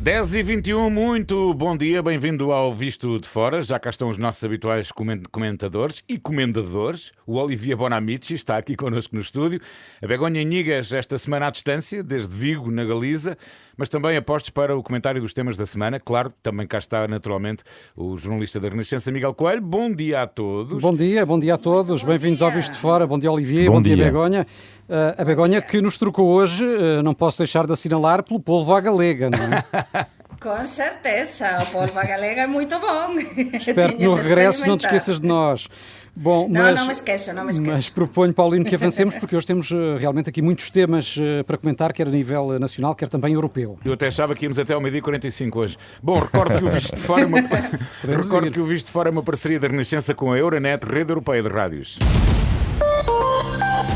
10h21, muito bom dia, bem-vindo ao Visto de Fora. Já cá estão os nossos habituais comentadores e comendadores. O Olivier Bonamici está aqui connosco no estúdio. A Begonha Inigas, esta semana à distância, desde Vigo, na Galiza, mas também apostos para o comentário dos temas da semana. Claro, também cá está naturalmente o jornalista da Renascença, Miguel Coelho. Bom dia a todos. Bom dia a todos. Bem-vindos ao Visto de Fora. Bom dia, Olivier. Bom dia, Begonha. A Begonha que nos trocou hoje, não posso deixar de assinalar, pelo polvo à galega, não é? Com certeza, o polvo à galega é muito bom. Espero que no regresso não te esqueças de nós. Bom, não me esqueço. Mas proponho, Paulino, que avancemos, porque hoje temos realmente aqui muitos temas para comentar, quer a nível nacional, quer também europeu. Eu até achava que íamos até ao meio-dia 45 hoje. Bom, recordo que o Visto de Fora é uma parceria da Renascença com a Euronet, Rede Europeia de Rádios.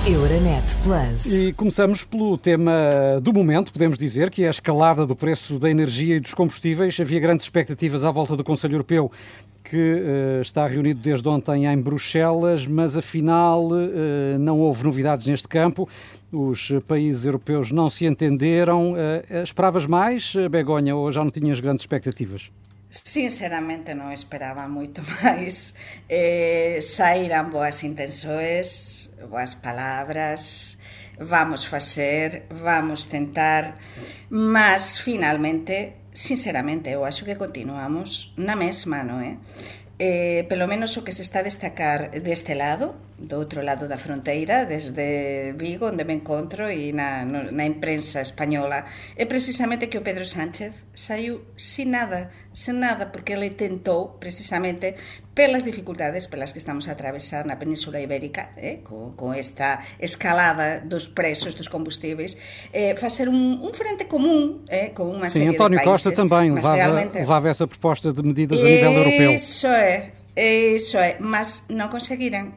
Euronet Plus. E começamos pelo tema do momento, podemos dizer, que é a escalada do preço da energia e dos combustíveis. Havia grandes expectativas à volta do Conselho Europeu, que está reunido desde ontem em Bruxelas, mas afinal não houve novidades neste campo. Os países europeus não se entenderam. Esperavas mais, Begonha, ou já não tinhas grandes expectativas? Sinceramente não esperava muito mais. Saíram boas intenções, boas palavras, vamos fazer, vamos tentar, mas finalmente, sinceramente, eu acho que continuamos na mesma, não é? Pelo menos o que se está a destacar deste lado, do outro lado da fronteira, desde Vigo, onde me encontro, e na imprensa espanhola, é precisamente que o Pedro Sánchez saiu sem nada, porque ele tentou, precisamente, pelas dificuldades pelas que estamos a atravessar na Península Ibérica, com esta escalada dos preços dos combustíveis, fazer um frente comum, com uma série de países. Sim, António Costa também levava essa proposta de medidas a nível europeu. Isso é, mas não conseguiram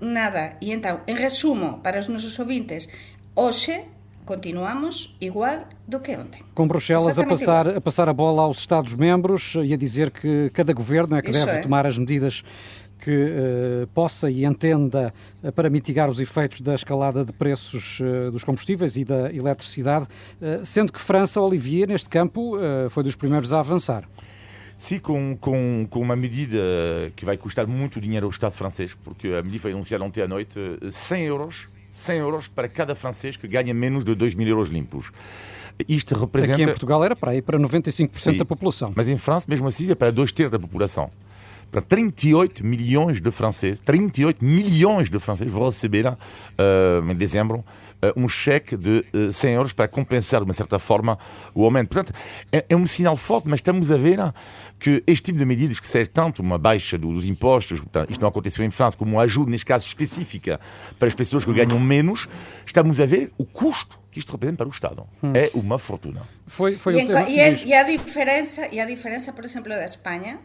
nada. E então, em resumo, para os nossos ouvintes, hoje continuamos igual do que ontem. Com Bruxelas a passar a bola aos Estados-membros e a dizer que cada governo é que deve tomar as medidas que possa e entenda para mitigar os efeitos da escalada de preços dos combustíveis e da eletricidade, sendo que França, Olivier, neste campo, foi dos primeiros a avançar. Sim, com uma medida que vai custar muito dinheiro ao Estado francês, porque a medida foi anunciada ontem à noite, 100 euros para cada francês que ganha menos de 2.000 euros limpos. Isto representa... Aqui em Portugal era para 95% da população. Mas em França, mesmo assim, é para 2/3 da população. Para 38 milhões de franceses vão receber em dezembro um cheque de 100 euros para compensar de uma certa forma o aumento. Portanto, é um sinal forte, mas estamos a ver que este tipo de medidas, que seja tanto uma baixa dos impostos, portanto, isto não aconteceu em França, como uma ajuda, neste caso específica, para as pessoas que ganham menos, estamos a ver o custo que isto representa para o Estado. É uma fortuna. E a diferença, por exemplo, da Espanha,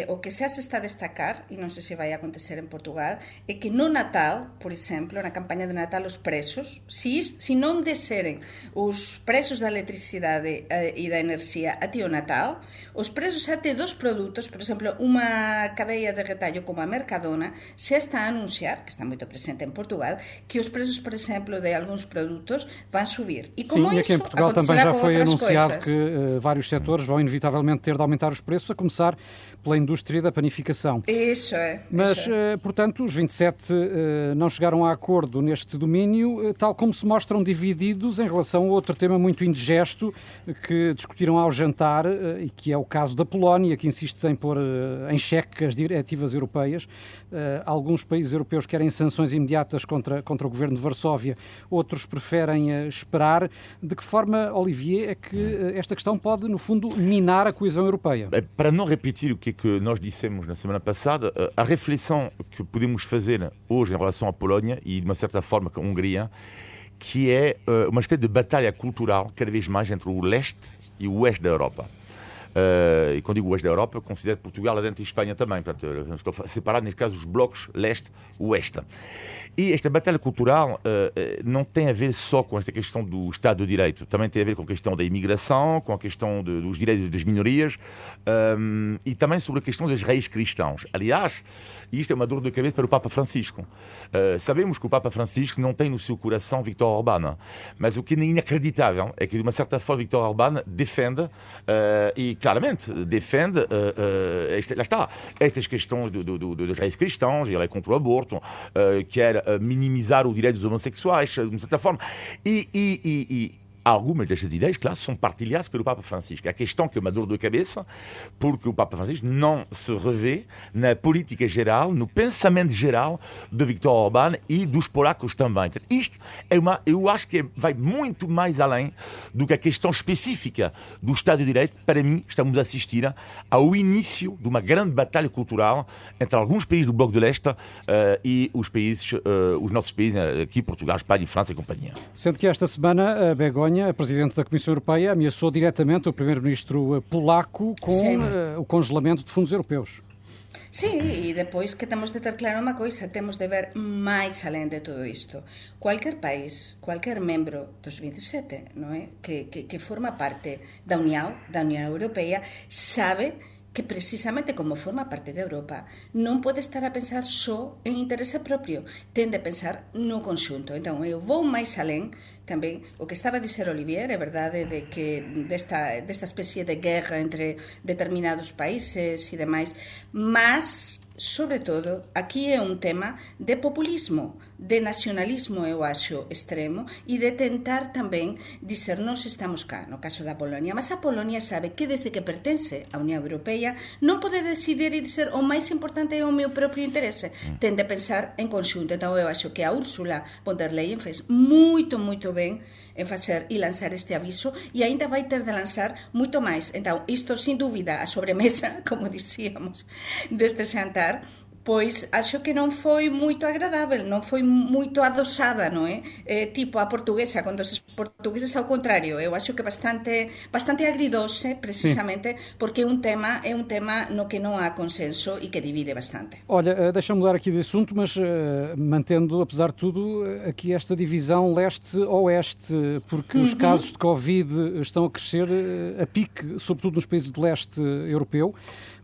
o que se está a destacar, e não sei se vai acontecer em Portugal, é que no Natal, por exemplo, na campanha de Natal, os preços, se não descerem os preços da eletricidade e da energia até o Natal, os preços até dos produtos, por exemplo, uma cadeia de retalho como a Mercadona, se está a anunciar, que está muito presente em Portugal, que os preços, por exemplo, de alguns produtos vão subir. E como aqui em Portugal também já foi anunciado que vários setores vão inevitavelmente ter de aumentar os preços, a começar pela indústria da panificação. Isso é. Mas, portanto, os 27 não chegaram a acordo neste domínio, tal como se mostram divididos em relação a outro tema muito indigesto que discutiram ao jantar, e que é o caso da Polónia, que insiste em pôr em xeque as diretivas europeias. Alguns países europeus querem sanções imediatas contra o governo de Varsóvia, outros preferem esperar. De que forma, Olivier, é que esta questão pode, no fundo, minar a coesão europeia? Para não repetir o que nós dissemos na semana passada, a reflexão que podemos fazer hoje em relação à Polónia e, de uma certa forma, com a Hungria, que é uma espécie de batalha cultural cada vez mais entre o leste e o oeste da Europa. E quando digo o oeste da Europa, eu considero Portugal lá dentro e Espanha também. Portanto, eu estou separado, neste caso, os blocos leste-oeste. E esta batalha cultural não tem a ver só com esta questão do Estado de Direito, também tem a ver com a questão da imigração, com a questão dos direitos das minorias e também sobre a questão das raízes cristãs. Aliás, isto é uma dor de cabeça para o Papa Francisco. Sabemos que o Papa Francisco não tem no seu coração Viktor Orbán, mas o que é inacreditável é que, de uma certa forma, Viktor Orbán defende, e claramente defende, lá está, estas questões das raízes cristãs, ele é contra o aborto, quer minimizar o direito dos homossexuais, de uma certa forma. E algumas destas ideias, claro, são partilhadas pelo Papa Francisco. A questão que é uma dor de cabeça, porque o Papa Francisco não se revê na política geral, no pensamento geral de Viktor Orbán e dos polacos também. Portanto, isto eu acho que vai muito mais além do que a questão específica do Estado de Direito. Para mim, estamos a assistir ao início de uma grande batalha cultural entre alguns países do Bloco de Leste e os nossos países, aqui Portugal, Espanha, França e companhia. Sendo que esta semana a Begonha, a Presidente da Comissão Europeia, ameaçou diretamente o Primeiro-Ministro polaco com o congelamento de fundos europeus. Sí, e depois que temos de ter claro unha coisa, temos de ver máis alén de todo isto. Cualquier país, cualquier membro dos 27, non é? que forma parte da Unión Europea, sabe que precisamente como forma parte da Europa non pode estar a pensar só en interese propio, ten de pensar no conxunto. Entón, eu vou máis alén tamén o que estaba a dizer Olivier, é verdade de que desta especie de guerra entre determinados países e demais, mas sobre todo, aquí é un tema de populismo, de nacionalismo, eu acho, extremo, e de tentar tamén dizer, nós estamos cá, no caso da Polonia, mas a Polonia sabe que desde que pertence á Unión Europea non pode decidir e dizer o máis importante é o meu propio interese, ten de pensar en conxunto. Então eu acho que a Ursula von der Leyen fez moito ben en facer e lanzar este aviso e aínda vai ter de lanzar moito máis. Então, isto, sin dúbida, a sobremesa, como dicíamos, deste xantar, pois acho que non foi moito agradável, non foi moito adosada, non é? Tipo a portuguesa, con dos portugueses ao contrario, eu acho que bastante agridose, precisamente, porque é un tema no que non há consenso e que divide bastante. Olha, deixa-me mudar aqui de assunto, mas mantendo, apesar de tudo, aqui esta divisão leste-oeste, porque os casos de Covid estão a crescer a pique, sobretudo nos países de leste europeu.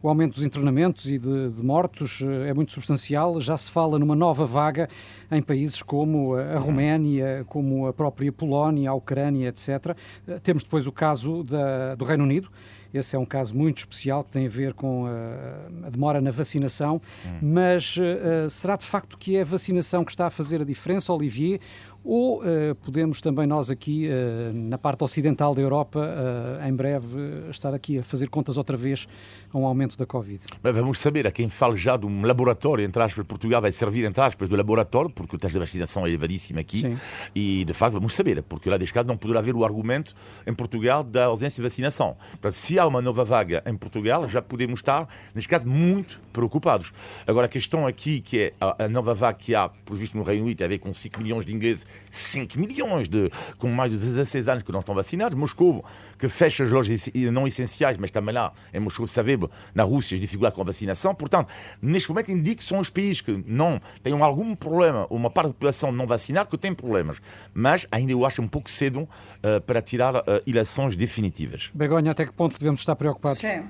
O aumento dos internamentos e de mortos é muito substancial. Já se fala numa nova vaga em países como a Roménia, como a própria Polónia, a Ucrânia, etc. Temos depois o caso do Reino Unido. Esse é um caso muito especial que tem a ver com a demora na vacinação. Mas será de facto que é a vacinação que está a fazer a diferença, Olivier? Ou podemos também nós aqui, na parte ocidental da Europa, em breve, estar aqui a fazer contas outra vez a um aumento da Covid? Mas vamos saber, a quem fala já de um laboratório, entre aspas, Portugal vai servir, entre aspas, do laboratório, porque o teste de vacinação é elevadíssimo aqui. Sim. E, de facto, vamos saber, porque lá, deste caso, não poderá haver o argumento em Portugal da ausência de vacinação. Portanto, se há uma nova vaga em Portugal, já podemos estar, neste caso, muito preocupados. Agora, a questão aqui, que é a nova vaga que há, por visto, no Reino Unido, tem a ver com 5 milhões de ingleses, 5 milhões com mais de 16 anos que não estão vacinados. Moscou, que fecha as lojas não essenciais, mas também lá, em Moscou, sabemos, na Rússia, as dificuldades com a vacinação. Portanto, neste momento, indica que são os países que não tenham algum problema, uma parte da população não vacinada que tem problemas. Mas ainda eu acho um pouco cedo para tirar ilações definitivas. Begonha, até que ponto devemos estar preocupados? Sim.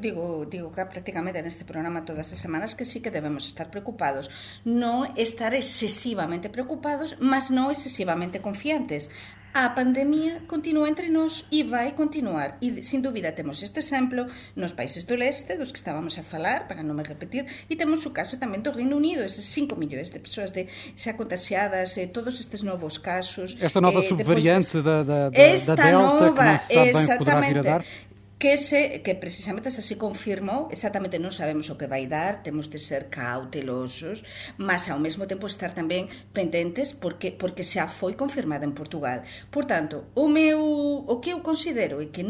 Digo que prácticamente neste programa todas as semanas que sí que debemos estar preocupados. Non estar excesivamente preocupados, mas non excesivamente confiantes. A pandemia continúa entre nós e vai continuar. E, sin dúbida, temos este exemplo nos países do leste, dos que estábamos a falar, para non me repetir, e temos o caso tamén do Reino Unido, esses 5 milhões de persoas xa contagiadas, todos estes novos casos. Esta nova subvariante da Delta, nova, que não se sabe bem o que poderá vir a dar. que precisamente se confirmou, exatamente non sabemos o que vai dar, temos de ser cautelosos, mas ao mesmo tempo estar tamén pendentes porque xa foi confirmada en Portugal. Por tanto, o que eu considero é que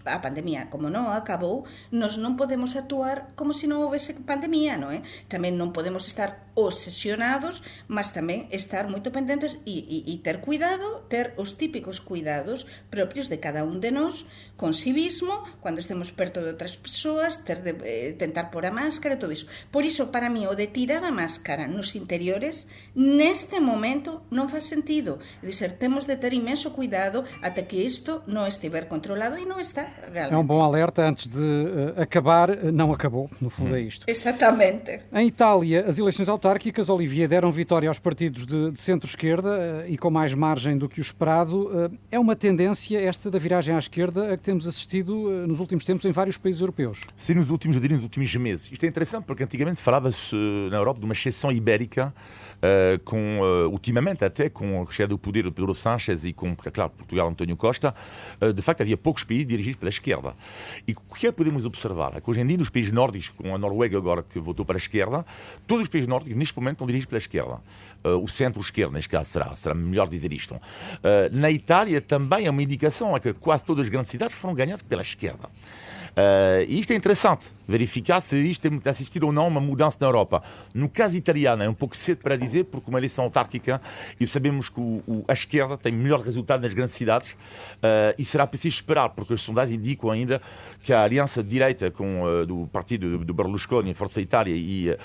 a pandemia, como non acabou, nós non podemos actuar como se non houvese pandemia, non é? Tamén non podemos estar obsesionados, mas tamén estar moito pendentes e ter cuidado, ter os típicos cuidados propios de cada un de nós, con civismo, cando estemos perto de outras persoas, tentar pôr a máscara e todo iso. Por iso, para mí, o de tirar a máscara nos interiores, neste momento, non faz sentido. É dizer, temos de ter imenso cuidado até que isto non estiver controlado e non está realmente. É um bom alerta antes de acabar, não acabou, no fundo é isto. Exatamente. Em Itália, as eleições autárquicas, Olivier, deram vitória aos partidos de centro-esquerda e com mais margem do que o esperado. É uma tendência esta da viragem à esquerda a que temos assistido nos últimos tempos em vários países europeus. Sim, nos últimos meses. Isto é interessante porque antigamente falava-se na Europa de uma exceção ibérica, ultimamente até com a chegada do poder do Pedro Sánchez e com, claro, Portugal, António Costa, de facto havia poucos países dirigidos pela esquerda. E o que podemos observar é que hoje em dia nos países nórdicos, com a Noruega agora que votou para a esquerda, todos os países nórdicos neste momento estão dirigidos pela esquerda. O centro-esquerda, neste caso, será melhor dizer isto. Na Itália também é uma indicação a que quase todas as grandes cidades foram ganhadas pela esquerda. E isto é interessante, verificar se isto tem de assistir ou não a uma mudança na Europa. No caso italiano é um pouco cedo para dizer, porque uma eleição autárquica, e sabemos que a esquerda tem melhor resultado nas grandes cidades, e será preciso esperar, porque as sondagens indicam ainda que a aliança de direita do partido do Berlusconi, Força Itália, e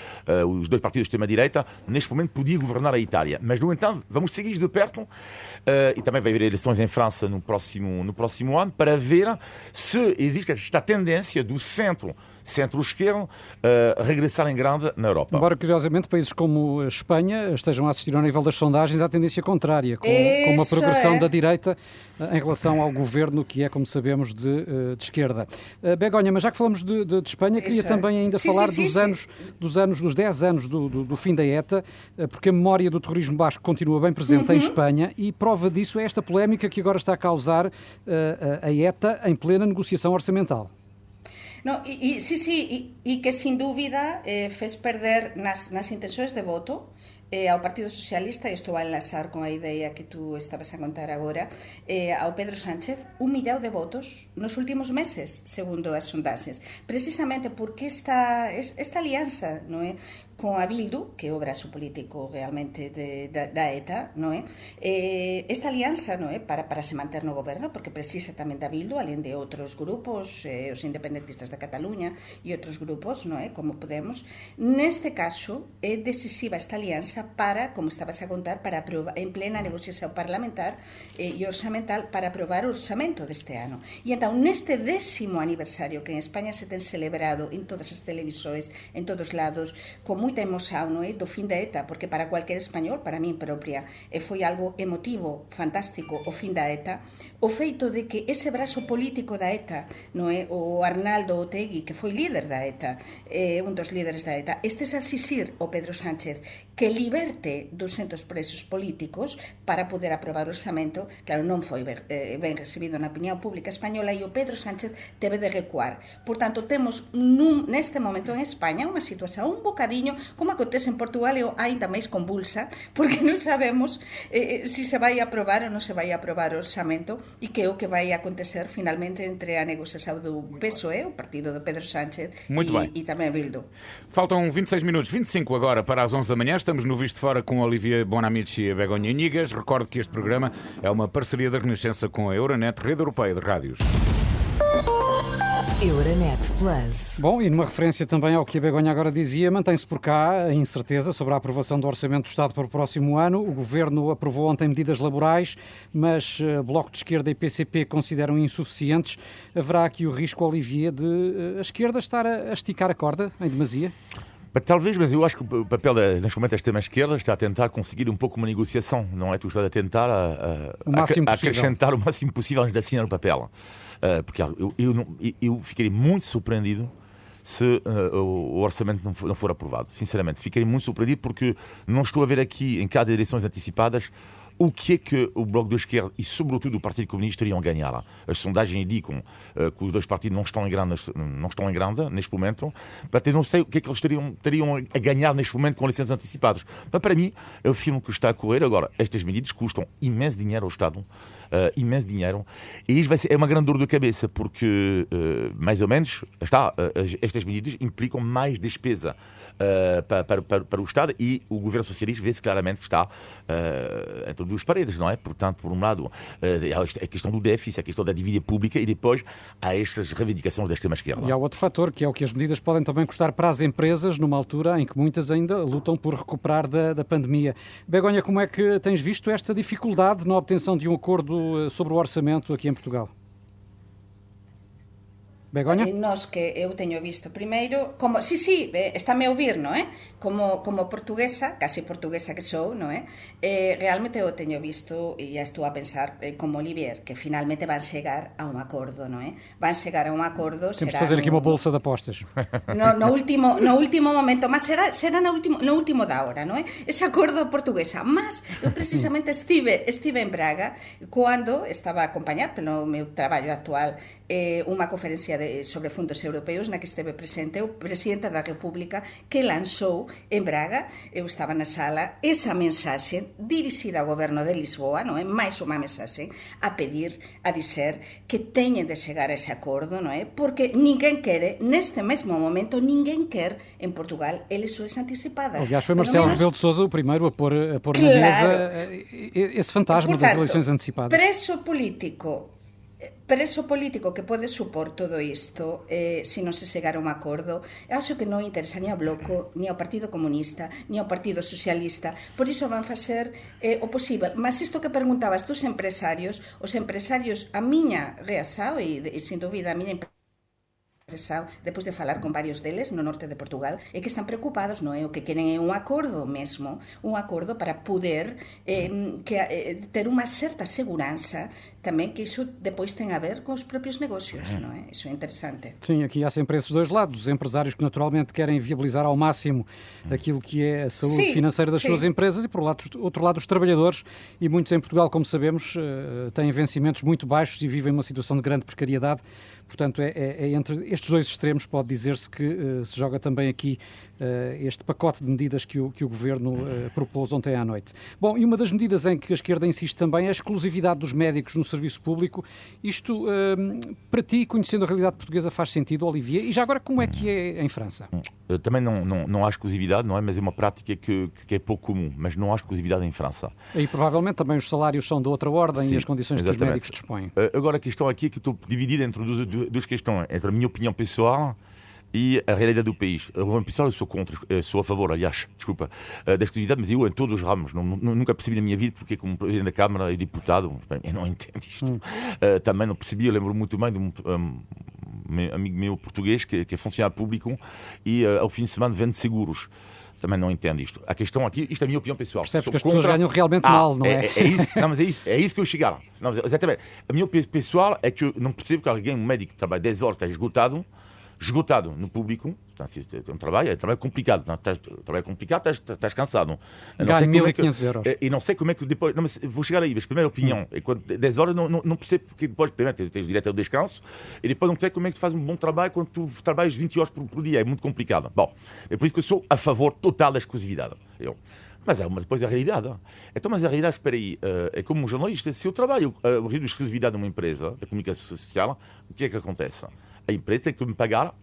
os dois partidos de extrema-direita, neste momento podia governar a Itália. Mas, no entanto, vamos seguir de perto, e também vai haver eleições em França no próximo ano, para ver se existe esta tendência do centro-esquerdo regressar em grande na Europa. Embora, curiosamente, países como a Espanha estejam a assistir ao nível das sondagens à tendência contrária, com uma progressão da direita em relação ao governo que é, como sabemos, de esquerda. Begonha, mas já que falamos de Espanha, queria também ainda falar dos 10 anos do fim da ETA, porque a memória do terrorismo basco continua bem presente em Espanha e prova disso é esta polémica que agora está a causar a ETA em plena negociação orçamental. No, e que sin dúbida fez perder nas intenções de voto ao Partido Socialista, e isto vai enlazar con a idea que tú estabas a contar agora, ao Pedro Sánchez, 1 millón de votos nos últimos meses, segundo as sondaxes, precisamente porque esta alianza, non é, con a Bildu, que é o brazo político realmente da ETA, non é? Esta alianza, non é, para se manter no goberno, porque precisa tamén da Bildu, alén de outros grupos, os independentistas da Cataluña e outros grupos, non é, como Podemos. Neste caso, é decisiva esta alianza para, como estabas a contar, para aprobar, en plena negociación parlamentar e orzamental, para aprobar o orzamento deste ano. E entón, neste 10º aniversario que en España se ten celebrado en todas as televisores, en todos lados, con moita emoción, non é, do fin da ETA, porque para cualquier español, para min propia, foi algo emotivo, fantástico, o fin da ETA, o feito de que ese brazo político da ETA, non é, o Arnaldo Otegi, que foi líder da ETA, un dos líderes da ETA, estes a exixir o Pedro Sánchez que liberte 200 presos políticos para poder aprobar o orzamento, claro, non foi ben recibido na opinión pública española e o Pedro Sánchez teve de recuar. Por tanto, temos neste momento en España unha situación un bocadiño como acontece en Portugal e aínda máis convulsa, porque non sabemos se se vai aprobar ou non se vai aprobar o orzamento e que é o que vai acontecer finalmente entre a negociación do PSOE, o partido de Pedro Sánchez, e tamén Bildu. Faltam 26 minutos, 25 agora para as 11 da manhã. Estamos no Visto Fora com Olivier Bonamici e a Begonha Inigas. Recordo que este programa é uma parceria da Renascença com a Euronet, Rede Europeia de Rádios. Euronet Plus. Bom, e numa referência também ao que a Begonha agora dizia, mantém-se por cá a incerteza sobre a aprovação do Orçamento do Estado para o próximo ano. O Governo aprovou ontem medidas laborais, mas Bloco de Esquerda e PCP consideram insuficientes. Haverá aqui o risco, Olivier, de a esquerda estar a esticar a corda em demasia? Talvez, mas eu acho que o papel neste momento da extrema-esquerda está a tentar conseguir um pouco uma negociação, não é? Tu estás a tentar acrescentar o máximo possível antes de assinar o papel. Porque eu ficaria muito surpreendido se o orçamento não for aprovado. Sinceramente, ficaria muito surpreendido porque não estou a ver aqui, em cada eleições antecipadas, o que é que o Bloco de Esquerda e, sobretudo, o Partido Comunista iriam ganhar. As sondagens indicam que os dois partidos não estão em grande neste momento. Portanto, eu não sei o que é que eles teriam a ganhar neste momento com licenças antecipadas. Mas, para mim, é o filme que está a correr. Agora, estas medidas custam imenso dinheiro ao Estado. Imenso dinheiro. E isso é uma grande dor de cabeça, porque, mais ou menos, estas medidas implicam mais despesa para o Estado, e o governo socialista vê-se claramente que está entre duas paredes, não é? Portanto, por um lado, a questão do déficit, a questão da dívida pública, e depois há estas reivindicações da extrema-esquerda. E há outro fator, que é o que as medidas podem também custar para as empresas, numa altura em que muitas ainda lutam por recuperar da pandemia. Begonha, como é que tens visto esta dificuldade na obtenção de um acordo sobre o orçamento aqui em Portugal? Begonha? Nos que eu teño visto primeiro, como, sí, estáme a ouvir, non é? Como portuguesa, casi portuguesa que sou, non é? Realmente eu teño visto, e já estou a pensar, como Olivier, que finalmente van chegar a un acordo, non é? Van chegar a un acordo... Temos de fazer aqui uma bolsa de apostas. No último momento, mas será no último da hora, non é? Ese acordo portuguesa. Mas eu precisamente estive en Braga cando estaba a acompañar pelo meu traballo actual unha conferencia sobre fondos europeus na que esteve presente o Presidente da República, que lanzou en Braga, eu estaba na sala, esa mensaxe dirixida ao goberno de Lisboa, non é? Mais unha mensaxe a pedir, a dizer que teñen de chegar a ese acordo, non é? Porque ninguén quere, neste mesmo momento, ninguén quer en Portugal eleições antecipadas. Aliás, foi Marcelo Rebelo de Sousa o primeiro a pôr na mesa esse fantasma das eleições antecipadas. Preso político que pode supor todo isto, se non se chegar a un acordo, acho que non interesa ni ao Bloco, ni ao Partido Comunista, ni ao Partido Socialista. Por iso van facer o posible. Mas isto que preguntabas dos empresarios, os empresarios, a miña reação, e sin dúbida a miña empresa, depois de falar con varios deles no norte de Portugal, é que están preocupados, non é? O que queren é un acordo mesmo, un acordo para poder ter unha certa segurança tamén, que iso depois ten a ver con os propios negocios, non é? Iso é interesante. Sim, aqui há sempre esses dois lados. Os empresários que naturalmente querem viabilizar ao máximo aquilo que é a saúde financeira das suas empresas, e por outro lado os trabalhadores, e muitos em Portugal, como sabemos, têm vencimentos muito baixos e vivem uma situação de grande precariedade. Portanto, é entre estes dois extremos, pode dizer-se, que se joga também aqui este pacote de medidas que o Governo propôs ontem à noite. Bom, e uma das medidas em que a esquerda insiste também é a exclusividade dos médicos no serviço público. Isto, para ti, conhecendo a realidade portuguesa, faz sentido, Olivier? E já agora, como é que é em França? Eu também não há exclusividade, não é? Mas é uma prática que é pouco comum, mas não há exclusividade em França. E provavelmente também os salários são de outra ordem. Sim, e as condições que os médicos dispõem. Agora, a questão aqui é que estou dividido entre duas questões, entre a minha opinião pessoal e a realidade do país. A opinião pessoal, eu sou contra, sou a favor, aliás, desculpa, da exclusividade, mas eu em todos os ramos. Nunca percebi na minha vida porque, como Presidente da Câmara e deputado, eu não entendo isto. Também não percebi, eu lembro muito bem de um amigo meu português que é funcionário público e ao fim de semana vende seguros. Também não entendo isto. A questão aqui, isto é a minha opinião pessoal. Percebes que as pessoas ganham realmente mal, não é? É isso que eu chegar. Não, exatamente. A minha opinião pessoal é que eu não percebo que alguém, um médico que trabalha 10 horas, está esgotado no público. É um trabalho complicado. Não? Trabalho complicado, estás cansado. Ganha 1.500 euros. E não sei como é que depois... Não, mas vou chegar aí, mas primeira opinião. É quando 10 horas não percebo porque depois, primeiro, tens direito ao descanso, e depois não sei como é que tu fazes um bom trabalho quando tu trabalhas 20 horas por dia. É muito complicado. Bom, é por isso que eu sou a favor total da exclusividade. Mas depois a realidade. Então, mas a realidade, espera aí, é como um jornalista. Se eu trabalho o risco de exclusividade numa empresa da comunicação social, o que é que acontece? A empresa tem que me pagar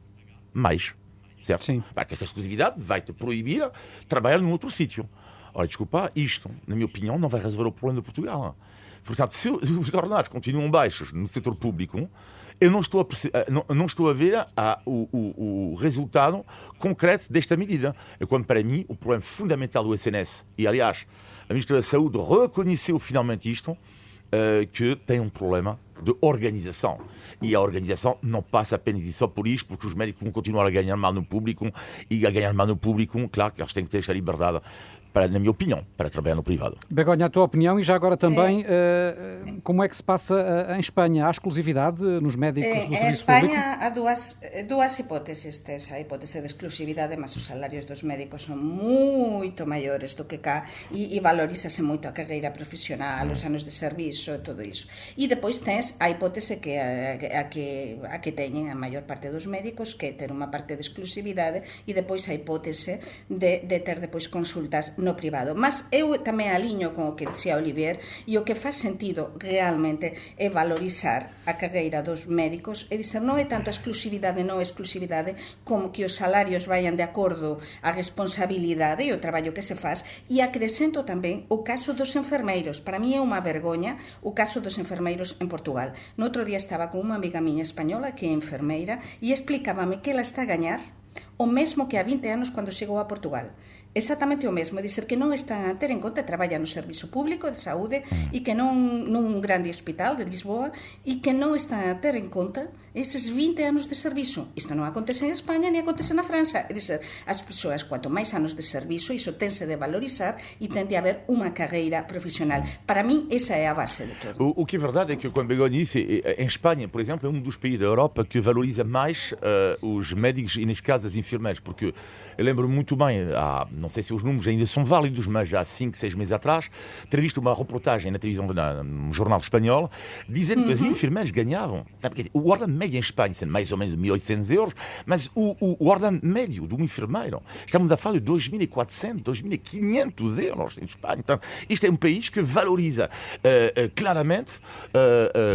mais, certo? Sim. Porque a exclusividade vai-te proibir trabalhar num outro sítio. Ora, desculpa, isto, na minha opinião, não vai resolver o problema de Portugal. Portanto, se os ordenados continuam baixos no setor público, eu não estou a ver o resultado concreto desta medida. É quando, para mim, o problema fundamental do SNS, e aliás, a Ministra da Saúde reconheceu finalmente isto, que tem um problema de organização. E a organização não passa apenas e só por isto, porque os médicos vão continuar a ganhar mal no público, e a ganhar mal no público, claro que eles têm que ter esta liberdade, na minha opinião, para trabalhar no privado. Begonha, a tua opinião, e já agora também, como é que se passa em Espanha? Há exclusividade nos médicos do serviço público? En España há dúas hipóteses. Tes a hipótese de exclusividade, mas os salarios dos médicos son moito maiores do que cá e valorízase moito a carreira profesional, os anos de servizo e todo iso. E depois tens a hipótese que a que teñen a maior parte dos médicos, que é ter unha parte de exclusividade, e depois a hipótese de ter depois consultas no privado. Mas eu tamén aliño con o que dicía Olivier, e o que faz sentido realmente é valorizar a carreira dos médicos e dizer non é tanto a exclusividade como que os salarios vayan de acordo á responsabilidade e o traballo que se faz, e acrescento tamén o caso dos enfermeiros. Para mí é unha vergoña o caso dos enfermeiros en Portugal. No outro día estaba con unha amiga miña española que é enfermeira e explicábame que ela está a gañar o mesmo que há 20 anos cando chegou a Portugal. Exactamente o mesmo, é dizer que non están a ter en conta, traballa no Servizo Público de Saúde e que non nun grande hospital de Lisboa, e que non están a ter en conta eses 20 anos de servizo. Isto non acontece en España ni acontece na França. É dizer, as persoas, quanto máis anos de servizo, iso tense de valorizar e ten de haber unha carreira profesional. Para min, esa é a base de todo. O que é verdade é que, como Begonha disse, em Espanha, por exemplo, é um dos países da Europa que valoriza mais os médicos e, neste caso, as enfermeiras, porque eu lembro muito bem, não sei se os números ainda são válidos, mas há 5, 6 meses atrás, ter visto uma reportagem na televisão, no jornal espanhol, dizendo que as enfermeiras ganhavam. O ordenado médio em Espanha são mais ou menos 1.800 euros, mas o ordenado médio de um enfermeiro, estamos a falar de 2.400, 2.500 euros em Espanha. Então, isto é um país que valoriza claramente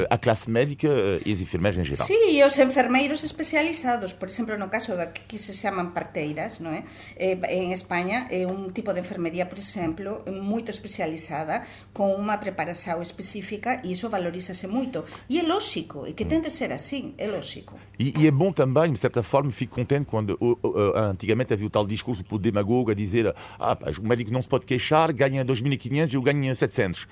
a classe médica e as enfermeiras em geral. Sí, e os enfermeiros especializados, por exemplo, no caso da que se chaman parteiras, non é? En España é un tipo de enfermería, por exemplo, moito especializada, con unha preparación específica, e iso valorízase moito. E é lógico, e que ten de ser assim, é lógico. E é bom também, de certa forma, fico contente quando antigamente havia o tal discurso por demagogo a dizer o médico não se pode queixar, ganha 2.500 e eu ganho 700.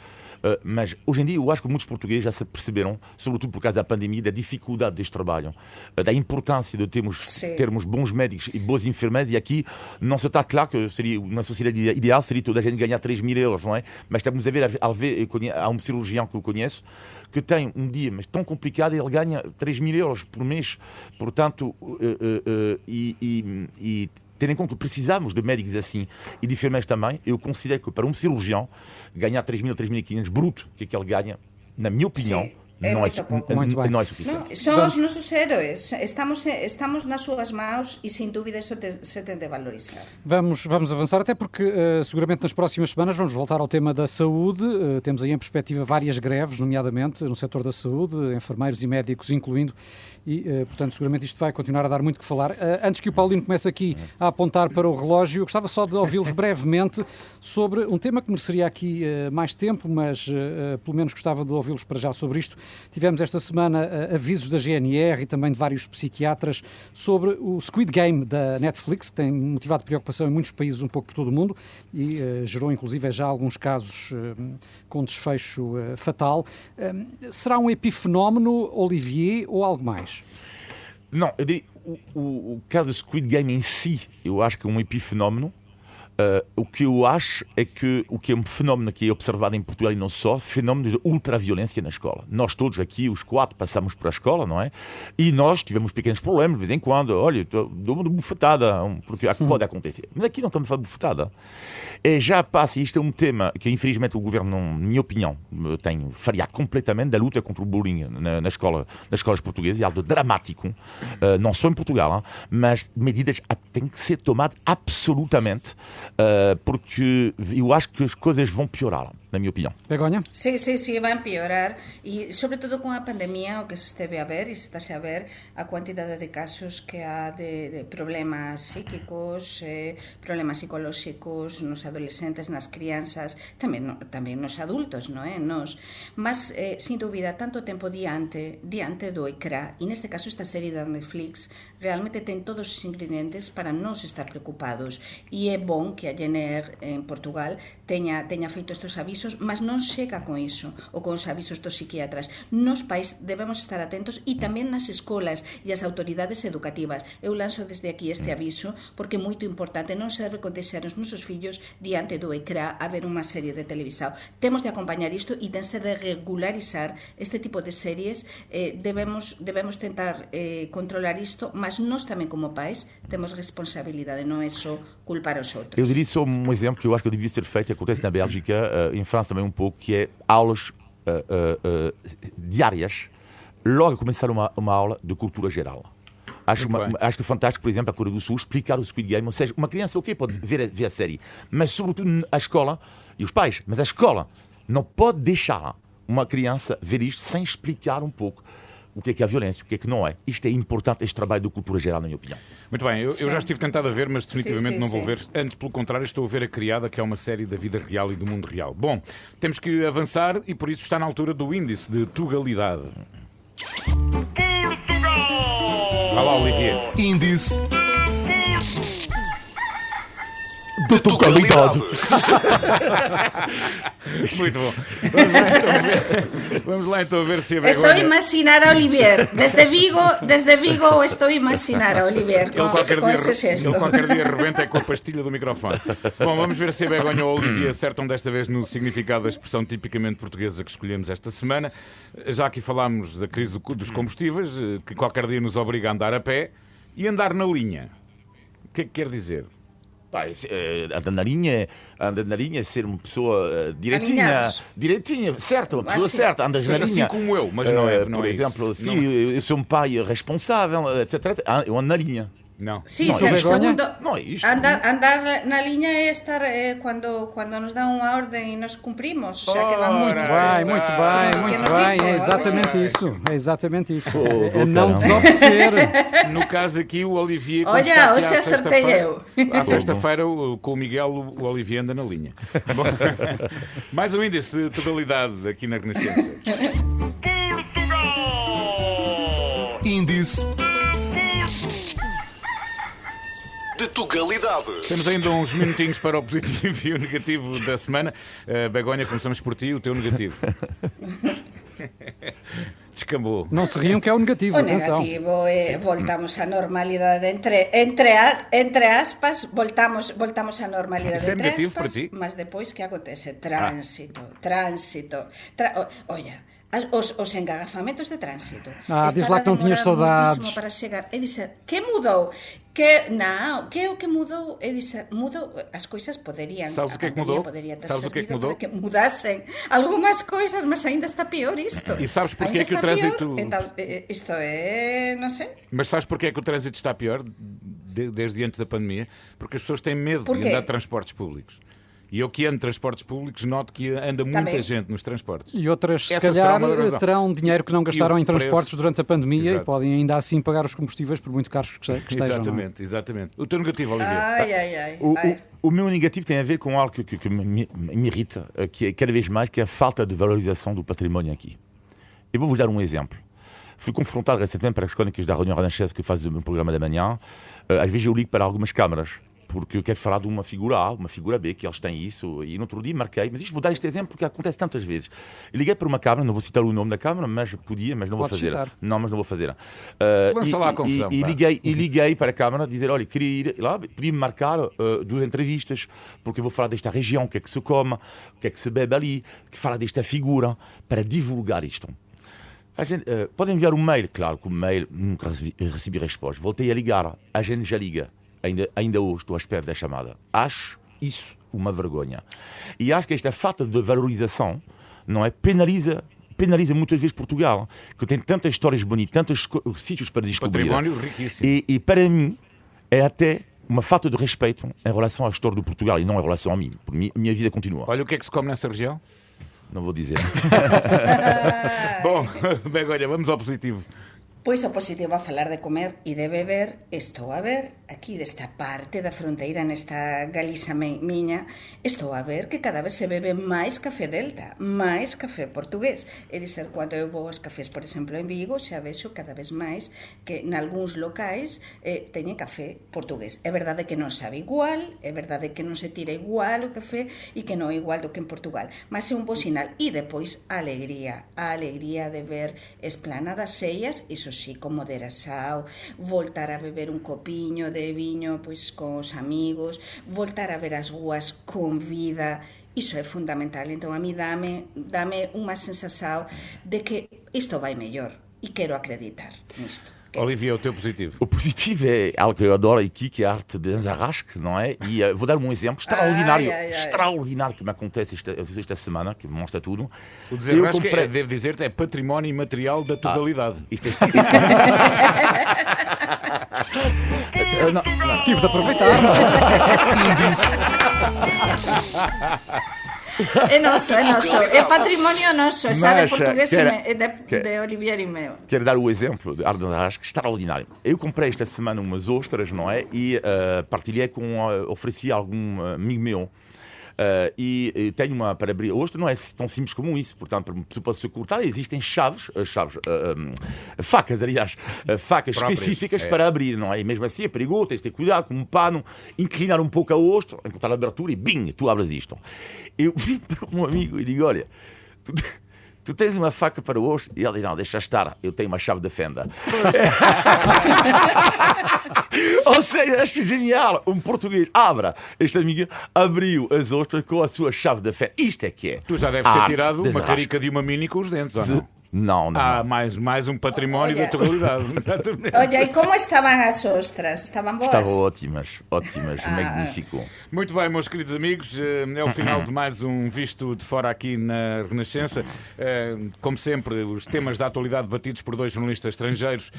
Mas hoje em dia eu acho que muitos portugueses já se perceberam, sobretudo por causa da pandemia, da dificuldade deste trabalho, da importância de termos bons médicos e boas enfermeiras, e aqui não se está claro que seria uma sociedade ideal, seria toda a gente ganhar 3.000 euros, não é? Mas estamos a ver, há um cirurgião que eu conheço que tem um dia mas tão complicado, ele ganha 3.000 euros por mês, portanto, tendo em conta que precisamos de médicos assim e de enfermeiros também, eu considero que para um cirurgião ganhar 3.000 ou 3.500 bruto, que é que ele ganha, na minha opinião, Sim. Não é suficiente. Son os nosos héroes, estamos nas súas mãos e sem dúvida isso se tem de valorizar. Vamos avançar, até porque seguramente nas próximas semanas vamos voltar ao tema da saúde. Temos aí em perspectiva várias greves, nomeadamente no setor da saúde, enfermeiros e médicos incluindo, e portanto seguramente isto vai continuar a dar muito que falar. Antes que o Paulino comece aqui a apontar para o relógio, eu gostava só de ouvi-los brevemente sobre um tema que mereceria aqui mais tempo, mas pelo menos gostava de ouvi-los para já sobre isto. Tivemos esta semana avisos da GNR e também de vários psiquiatras sobre o Squid Game da Netflix, que tem motivado preocupação em muitos países, um pouco por todo o mundo, e gerou inclusive já alguns casos com desfecho fatal. Será um epifenómeno, Olivier, ou algo mais? Não, eu diria, o caso do Squid Game em si, eu acho que é um epifenómeno. O que eu acho é que o que é um fenómeno que é observado em Portugal e não só, fenómeno de ultraviolência na escola. Nós todos aqui, os 4, passamos por a escola, não é? E nós tivemos pequenos problemas de vez em quando. Olha, dou-me de bufetada, porque pode acontecer. Mas aqui não estamos a falar de bufetada. Já passa, isto é um tema que infelizmente o governo, na minha opinião, tem falhado completamente da luta contra o bullying nas escolas portuguesas. É algo dramático, não só em Portugal, mas medidas têm que ser tomadas absolutamente, porque eu acho que as coisas vão piorar, na minha opinião. Begonha? Sí, van piorar, e sobretudo con a pandemia o que se esteve a ver, e se estase a ver a cuantidade de casos que há de problemas psíquicos, problemas psicolóxicos nos adolescentes, nas crianzas, tamén nos adultos, non é? Mas, sin dúbida, tanto tempo diante do ecrã, e neste caso esta serie da Netflix realmente ten todos os ingredientes para nos estar preocupados, e é bom que a GNR en Portugal teña feito estes avisos avisos, mas non chega con iso ou con os avisos dos psiquiatras. Nos pais debemos estar atentos e tamén nas escolas e as autoridades educativas. Eu lanzo desde aquí este aviso porque é moito importante, non serve con deixar os nosos fillos diante do ecrã a ver unha serie de televisao. Temos de acompañar isto e tense de regularizar este tipo de series. Debemos tentar controlar isto, mas nós tamén como pais temos responsabilidade, non é só culpar os outros. Eu diria só um exemplo que eu acho que devia ser feito, acontece na Bélgica, em França também um pouco, que é aulas diárias, logo a começar uma aula de cultura geral. Acho fantástico, por exemplo, a Coreia do Sul explicar o Squid Game, ou seja, uma criança pode ver a série, mas sobretudo a escola, e os pais, mas a escola não pode deixar uma criança ver isto sem explicar um pouco o que é a violência, o que é que não é. Isto é importante, este trabalho de cultura geral, na minha opinião. Muito bem, eu já estive tentado a ver, mas definitivamente não vou ver. Antes, pelo contrário, estou a ver A Criada, que é uma série da vida real e do mundo real. Bom, temos que avançar e por isso está na altura do índice de Tugalidade. Olá, Olivier. Índice de Tugalidade. Muito bom. Vamos lá então ver se a Estou a Begonha... imaginar a Olivier. Desde Vigo estou a imaginar a Olivier Ele com ese gesto. qualquer dia rebenta com a pastilha do microfone. Bom, vamos ver se a Begonha ou a Olivia acertam desta vez no significado da expressão tipicamente portuguesa que escolhemos esta semana. Já aqui falámos da crise dos combustíveis, que qualquer dia nos obriga a andar a pé e andar na linha. O que é que quer dizer? Andar na linha é ser uma pessoa direitinha, certa, uma pessoa certa, andas na linha. Assim como eu, mas não é por isso. exemplo, se eu sou um pai responsável, etc., eu ando na linha. Não. Sí, No, segundo, no é isto. andar na liña é estar cuando nos dá unha orden e nos cumprimos, o sea que vamos Muito bem. É exatamente isso. É não desobedecer. No caso aqui, o Olivier... quando Olha, está aqui hoje à acertei sexta-feira- eu. À sexta-feira, com o Miguel, o Olivier anda na linha. Bom, mais um índice de totalidade aqui na Renascença. Índice de Tugalidade. Temos ainda uns minutinhos para o positivo e o negativo da semana. Begonha, começamos por ti, o teu negativo. Descambou. Não se riam que é o negativo, O atenção. negativo é voltamos á normalidade entre aspas, voltamos á normalidade Isso é entre negativo aspas, para ti? mas depois que acontece? Tránsito. Olha, os engagafamentos de tránsito. Diz lá que não tinhas saudades. Para chegar. É dizer, que mudou? Que o que mudou? É dizer, mudou, as coisas poderiam. Sabes o que é que a pandemia mudou? poderia ter Sabes o que é que servido mudou? para que mudassem algumas coisas, mas ainda está pior isto. E sabes porquê Ainda que o está trânsito- pior. Então, isto é, não sei. Mas sabes porquê é que o trânsito está pior desde antes da pandemia? Porque as pessoas têm medo de Porquê? andar de transportes públicos. E eu que ando de transportes públicos noto que anda muita Também. gente nos transportes. E outras, se Essa será calhar, uma razão. terão dinheiro que não gastaram E o em transportes preço. durante a pandemia Exato. e podem ainda assim pagar os combustíveis por muito caros que estejam. não é? Exatamente. O teu negativo, Olivier. Ai. O meu negativo tem a ver com algo que me irrita, que é cada vez mais, que é a falta de valorização do património aqui. Eu vou-vos dar um exemplo. Fui confrontado recentemente para as crónicas da Reunião Renascença que faz o meu programa da manhã. Às vezes eu ligo para algumas câmaras, porque eu quero falar de uma figura A, uma figura B, que eles têm isso, e no outro dia marquei, mas isto vou dar este exemplo porque acontece tantas vezes. Eu liguei para uma câmara, não vou citar o nome da câmara, mas podia, mas não vou Podes fazer. citar. Não, mas não vou fazer. Lança lá a confusão, E pá. liguei para a câmara, dizer, olha, queria ir lá, podia-me marcar 2 entrevistas, porque eu vou falar desta região, o que é que se come, o que é que se bebe ali, que fala desta figura, para divulgar isto. A gente, pode enviar um mail, claro que o mail nunca recebi resposta. Voltei a ligar, a gente já liga. Ainda hoje estou à espera da chamada. Acho isso uma vergonha. E acho que esta falta de valorização não é, penaliza muitas vezes Portugal, que tem tantas histórias bonitas, tantos sítios para descobrir. Património riquíssimo. E para mim é até uma falta de respeito em relação à história de Portugal e não em relação a mim. Por mim, a minha vida continua. Olha o que é que se come nessa região. Não vou dizer. Bom, Begonha, vamos ao positivo. Pois o positivo a falar de comer e de beber, estou a ver, aquí desta parte da fronteira, nesta Galiza miña, estou a ver que cada vez se bebe máis café delta, máis café portugués. É dizer, cando eu vou aos cafés, por exemplo, en Vigo, xa vexo cada vez máis que nalgúns locais teñen café portugués. É verdade que non sabe igual, é verdade que non se tira igual o café e que non é igual do que en Portugal, mas é un bo sinal. E depois a alegría de ver esplanadas sellas, iso sí, con moderação, voltar a beber un copiño de viño pois con os amigos, voltar a ver as ruas con vida, iso é fundamental. Entón a mí dame unha sensación de que isto vai mellor e quero acreditar nisto. Olivia, o teu positivo. O positivo é algo que eu adoro aqui, que é a arte de Anzarrasque, não é? E vou dar um exemplo extraordinário que me acontece esta semana, que mostra tudo. O desenrasque, devo dizer-te, é património imaterial da totalidade. Isto é... Tive de aproveitar. É noso, é património noso, esa de português de Olivier e meu. Quero dar o exemplo de arte de Anzarrasque, extraordinário. Eu comprei esta semana umas ostras, não é? E partilhei ofereci a algum amigo meu. E tenho uma para abrir. Hoje não é tão simples como isso, portanto, para se cortar, existem facas, aliás, facas específicas para abrir, não é? E mesmo assim é perigoso, tens de ter cuidado com um pano, inclinar um pouco a ostra, encontrar a abertura e bing, tu abres isto. Eu vim para um amigo e digo: olha, tu tens uma faca para o osso? E ele diz: não, deixa estar, eu tenho uma chave de fenda. Ou seja, acho genial. Um português este amigo abriu as ostras com a sua chave de fenda. Isto é que é. Tu já deves ter tirado uma carica de uma mini com os dentes, ou não? Não. Mais um património da totalidade. Exatamente. Olha, e como estavam as ostras? Estavam boas? Estavam ótimas, magnífico. Muito bem, meus queridos amigos, é o final de mais um Visto de Fora aqui na Renascença. Como sempre, os temas da atualidade batidos por dois jornalistas estrangeiros.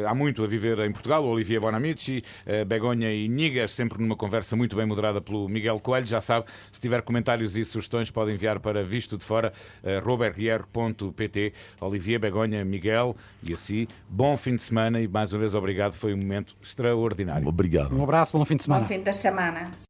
Há muito a viver em Portugal, Olivier Bonamici, Begonha e Nigas, sempre numa conversa muito bem moderada pelo Miguel Coelho. Já sabe, se tiver comentários e sugestões, pode enviar para vistodefora@rr.pt. Olivier, Begonha, Miguel e assim, bom fim de semana e mais uma vez obrigado, foi um momento extraordinário. Obrigado. Um abraço, bom fim de semana. Bom fim de semana.